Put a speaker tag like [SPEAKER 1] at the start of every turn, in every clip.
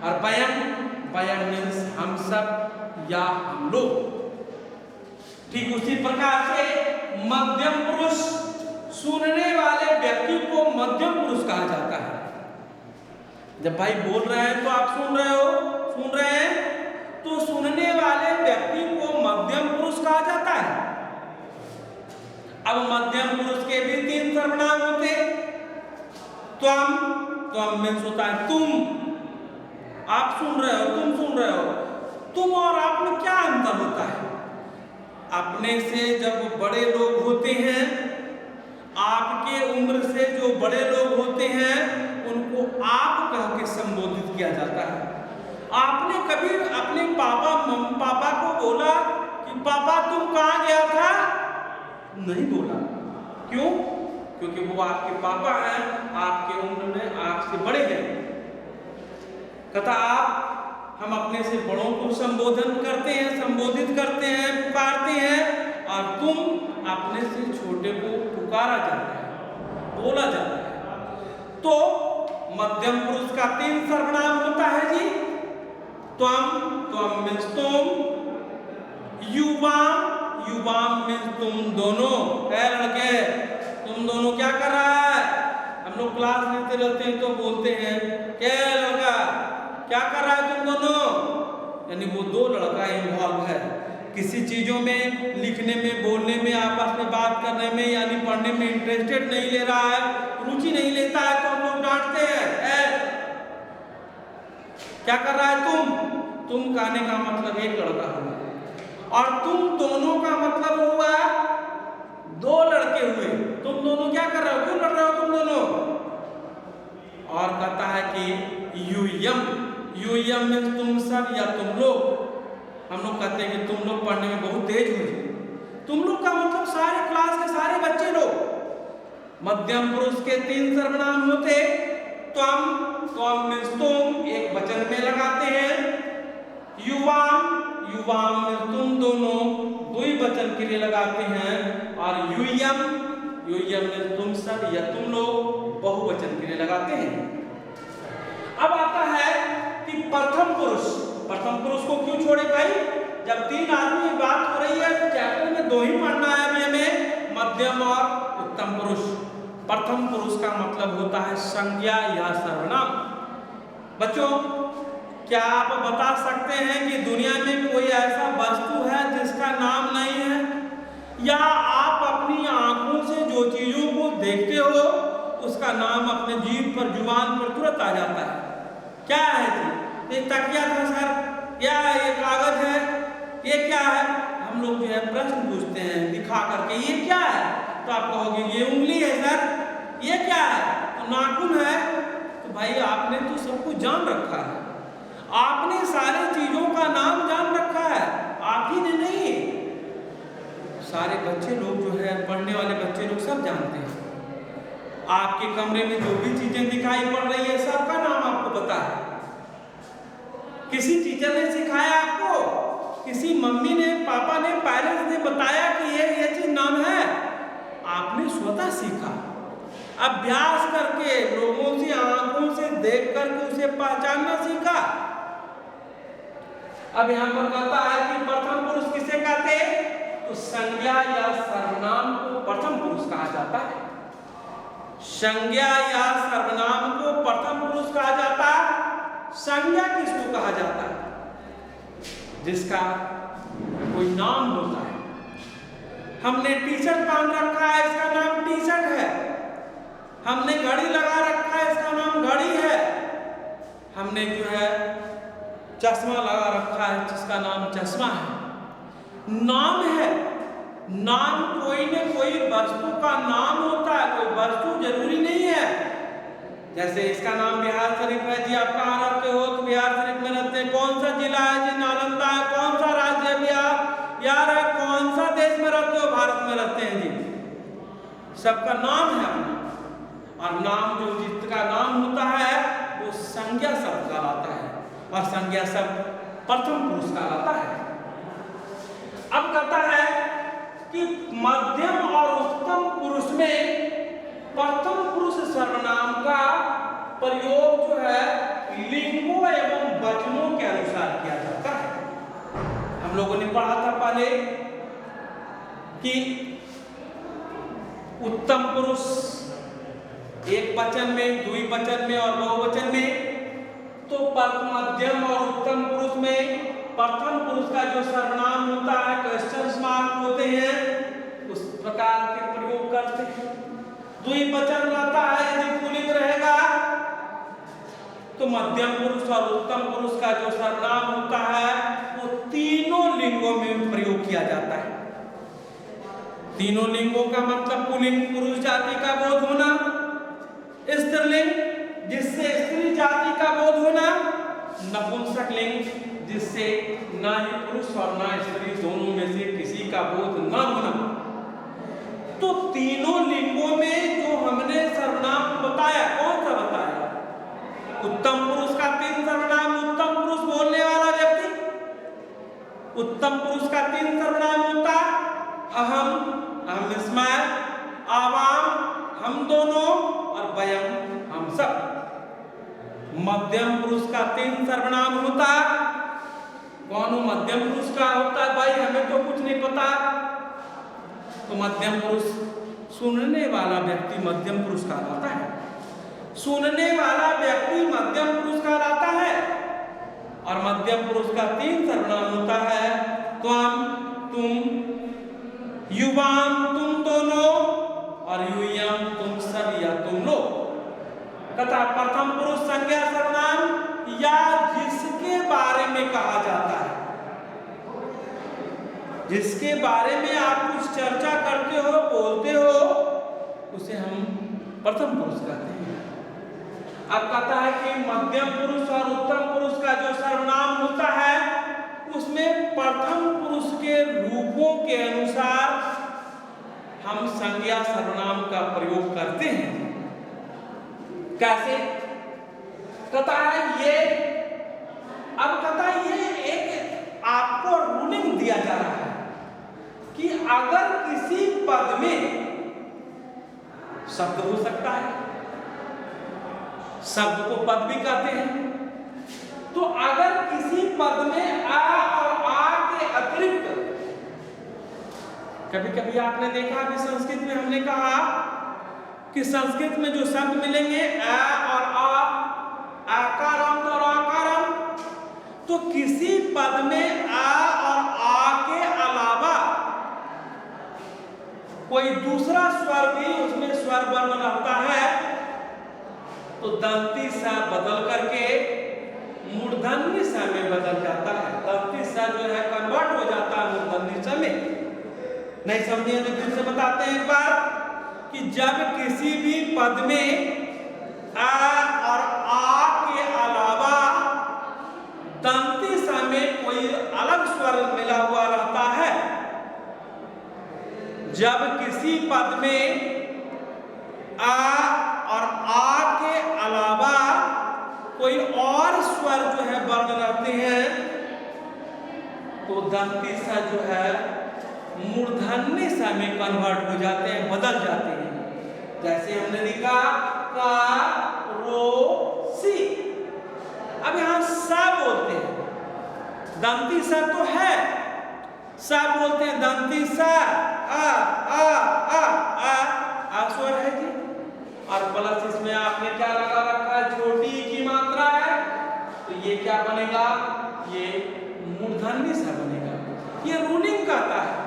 [SPEAKER 1] और वयम, वयम मीन्स हम सब या हम लोग। ठीक उसी प्रकार से मध्यम पुरुष, सुनने वाले व्यक्ति को मध्यम पुरुष कहा जाता है। जब भाई बोल रहे हैं तो आप सुन रहे हो, सुन रहे हैं, तो सुनने वाले व्यक्ति को मध्यम पुरुष कहा जाता है। अब मध्यम पुरुष के भी 3 सर्वनाम होते। त्वम, त्वम मीन्स होता है तुम, आप सुन रहे हो, तुम सुन रहे हो। तुम और आप में क्या अंतर होता है? अपने से जब बड़े लोग होते हैं, आपके उम्र से जो बड़े लोग होते हैं, उनको आप कह के संबोधित किया जाता है। आपने कभी अपने पापा को बोला कि पापा तुम कहाँ गया था? नहीं बोला। क्यों? क्योंकि वो आपके पापा हैं, आपके उम्र में आपसे बड़े हैं। कथा आप, हम अपने से बड़ों को संबोधन करते हैं, संबोधित करते हैं, पुकारते हैं, और तुम अपने से छोटे को पुकारा जाता है, बोला जाता है। तो मध्यम पुरुष का 3 सर्वनाम होता है जी। त्वम, त्वम मीन्स तुम, युवाम, युवाम मीन्स तुम दोनों। है लड़के, तुम दोनों क्या कर रहा है? हम लोग क्लास लेते रहते हैं तो बोलते हैं क्या लड़का क्या कर रहा है तुम दोनों? यानी वो 2 लड़का इन्वॉल्व है किसी चीजों में, लिखने में, बोलने में, आपस में बात करने में, यानी पढ़ने में इंटरेस्टेड नहीं ले रहा है, रुचि नहीं लेता है, तो हम लोग डांटते हैं। क्या कर रहा है तुम? तुम कहने का मतलब एक लड़का हुआ, और तुम दोनों का मतलब हुआ 2 लड़के हुए। तुम दोनों क्या कर रहे हो? क्यों लड़ रहे हो तुम दोनों? और कहता है कि यूयम, यूयम मीन्स तुम सब या तुम लोग। हम लोग कहते हैं कि तुम लोग पढ़ने में बहुत तेज हो। तुम लोग का मतलब सारे क्लास के सारे बच्चे लोग। मध्यम पुरुष के 3 सर्वनाम होते। त्वम, त्वम मीन्स तुम, एक वचन में लगाते हैं। युवाम, युवाम मीन्स तुम दोनों, 2 वचन के लिए लगाते हैं। और यूयम, यूयम मीन्स तुम सब या तुम लोग, बहुवचन के लिए लगाते हैं। अब आता है कि प्रथम पुरुष। प्रथम पुरुष को क्यों छोड़े भाई? जब 3 आदमी बात हो रही है तो चैप्टर में 2 ही पढ़ना है अभी हमें, मध्यम और उत्तम पुरुष। प्रथम पुरुष का मतलब होता है संज्ञा या सर्वनाम। बच्चों, क्या आप बता सकते हैं कि दुनिया में कोई ऐसा वस्तु है जिसका नाम नहीं है? या आप अपनी आंखों से जो चीजों को देखते हो उसका नाम अपने जीभ पर, जुबान पर तुरंत आ जाता है? क्या है जी? ये तकिया था सर, या ये कागज है, ये क्या है? हम लोग जो है प्रश्न पूछते हैं दिखा करके, ये क्या है? तो आप कहोगे ये उंगली है सर। ये क्या है? तो नाखून है। तो भाई आपने तो सब कुछ जान रखा है, आपने सारी चीजों का नाम जान रखा है, आप ही ने नहीं, सारे बच्चे लोग जो है, पढ़ने वाले बच्चे लोग सब जानते हैं। आपके कमरे में जो भी चीजें दिखाई पड़ रही है सबका नाम आपको पता है। किसी टीचर ने सिखाया आपको, किसी मम्मी ने, पापा ने, पेरेंट्स ने बताया कि ये चीज नाम है, आपने स्वतः सीखा, अभ्यास करके, लोगों से, आंखों से देख करके उसे पहचानना सीखा। अब यहां पर कहता है कि प्रथम पुरुष किसे कहते हैं? तो संज्ञा या सर्वनाम को प्रथम पुरुष कहा जाता है। संज्ञा या सर्वनाम को प्रथम पुरुष कहा जाता है। संज्ञा किसको कहा जाता है? जिसका कोई नाम होता है। हमने टी शर्ट पहन रखा है, इसका नाम टी शर्ट है। हमने घड़ी लगा रखा है, इसका नाम घड़ी है। हमने जो है चश्मा लगा रखा है, जिसका नाम चश्मा है। नाम है। नाम कोई न कोई वस्तु का नाम होता है, कोई वस्तु जरूरी नहीं है। जैसे इसका नाम बिहार शरीफ है जी, आप कहाँ रहते हो? तो बिहार शरीफ में रहते हैं। कौन सा जिला है जी? नालंदा है। कौन सा राज्य है बिहार? यार है। कौन सा देश में रहते हो? भारत में रहते हैं जी। सबका नाम है अपना, और नाम जो जिसका नाम होता है वो संज्ञा शब्द कहलाता है, और संज्ञा शब्द प्रथम पुरुष कहलाता है। अब कहता है कि मध्यम और उत्तम पुरुष में प्रथम पुरुष सर्वनाम का प्रयोग जो है लिंगों एवं कि उत्तम पुरुष एक वचन में, द्विवचन में और बहुवचन में, तो मध्यम और उत्तम पुरुष में प्रथम पुरुष का जो सर्वनाम होता है, क्वेश्चन मार्क होते हैं, उस प्रकार के प्रयोग करते हैं। द्विवचन रहता है, यदि पुल्लिंग रहेगा तो मध्यम पुरुष और उत्तम पुरुष का जो सर्वनाम होता है वो तीनों लिंगों में प्रयोग किया जाता है। तीनों लिंगों का मतलब पुल्लिंग पुरुष जाति का बोध होना, स्त्रीलिंग जिससे स्त्री जाति का बोध होना, नपुंसक लिंग जिससे ना ही पुरुष और ना स्त्री दोनों में से किसी का बोध न होना। तो तीनों लिंगों में जो हमने सर्वनाम बताया, कौन सा बताया? उत्तम पुरुष का 3 सर्वनाम, उत्तम पुरुष बोलने वाला व्यक्ति, उत्तम पुरुष का 3 सर्वनाम होता अहम, अहमिस्मय, आवाम, हम दोनों, और वयम, हम सब। मध्यम पुरुष का 3 सर्वनाम होता, कौन मध्यम पुरुष का होता है? भाई हमें तो कुछ नहीं पता। तो मध्यम पुरुष सुनने वाला व्यक्ति मध्यम पुरुष कहलाता है। सुनने वाला व्यक्ति मध्यम पुरुष कहलाता है। और मध्यम पुरुष का 3 सर्वनाम होता है त्वम, तुम, युवाम, तुम दोनों, और यूयम, तुम सब या तुम लोग। तथा प्रथम पुरुष संज्ञा सर्वनाम या जिसके बारे में कहा जाता है, जिसके बारे में आप कुछ चर्चा करते हो, बोलते हो, उसे हम प्रथम पुरुष कहते हैं। अब कहता है कि मध्यम पुरुष और उत्तम पुरुष का जो सर्वनाम होता है उसमें प्रथम पुरुष के रूपों के अनुसार हम संज्ञा सर्वनाम का प्रयोग करते हैं। कैसे? कहता है ये, अब कहता है ये एक आपको रूलिंग दिया जा रहा है कि अगर किसी पद में शब्द हो सकता है, शब्द को पद भी कहते हैं, तो अगर किसी पद में आ और आ के अतिरिक्त, कभी कभी आपने देखा कि संस्कृत में हमने कहा कि संस्कृत में जो शब्द मिलेंगे आ और आ, आकारम और आकारम, तो किसी पद में आ और आ के अलावा कोई दूसरा स्वर भी उसमें स्वर वर्ण रहता है तो दंती सा बदल करके मूर्धन्य सा में बदल जाता है। दंती सा जो है कन्वर्ट हो जाता है मूर्धन्य सा में। नहीं समझिए तो फिर से बताते हैं एक बार कि जब किसी भी पद में आ और आ के अलावा दंती सा में कोई अलग स्वर मिला हुआ रहता है, जब किसी पद में आ और आ के अलावा कोई और स्वर जो है वर्ण रहते हैं तो दंती सा जो है मूर्धन्य सा में कन्वर्ट हो जाते हैं, बदल जाते हैं। जैसे हमने लिखा का, रो, सी। अब यहां सा बोलते हैं, दंती सा तो है, सा बोलते हैं, दंती सा, आ आ आ आ स्वर है जी, और प्लस इसमें आपने क्या लगा रखा है? छोटी की मात्रा है, तो ये क्या बनेगा? ये मूर्धन्य सा बनेगा। ये रूलिंग कहता है।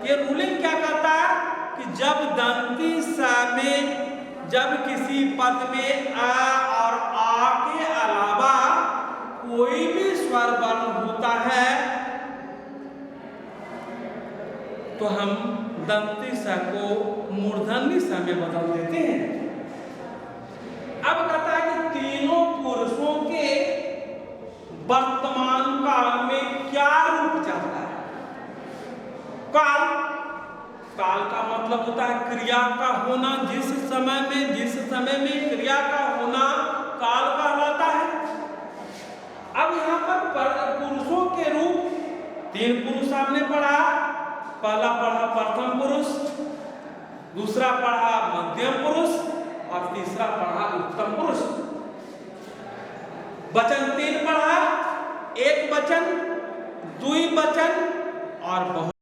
[SPEAKER 1] ये रूलिंग क्या कहता है कि जब दंती सा में, जब किसी पद में आ और आ के अलावा कोई भी स्वर वर्ण होता है तो हम दंती सा को मूर्धन्य सा में बदल देते हैं। अब कहता है कि तीनों पुरुषों के वर्तमान काल में क्या रूप चलता है? काल, काल का मतलब होता है क्रिया का होना, जिस समय में क्रिया का होना काल कहलाता है। अब यहाँ पर पुरुषों के रूप 3 पुरुष आपने पढ़ा। पहला पढ़ा प्रथम पुरुष, दूसरा पढ़ा मध्यम पुरुष और तीसरा पढ़ा उत्तम पुरुष। वचन 3 पढ़ा, एक वचन, द्विवचन और बहु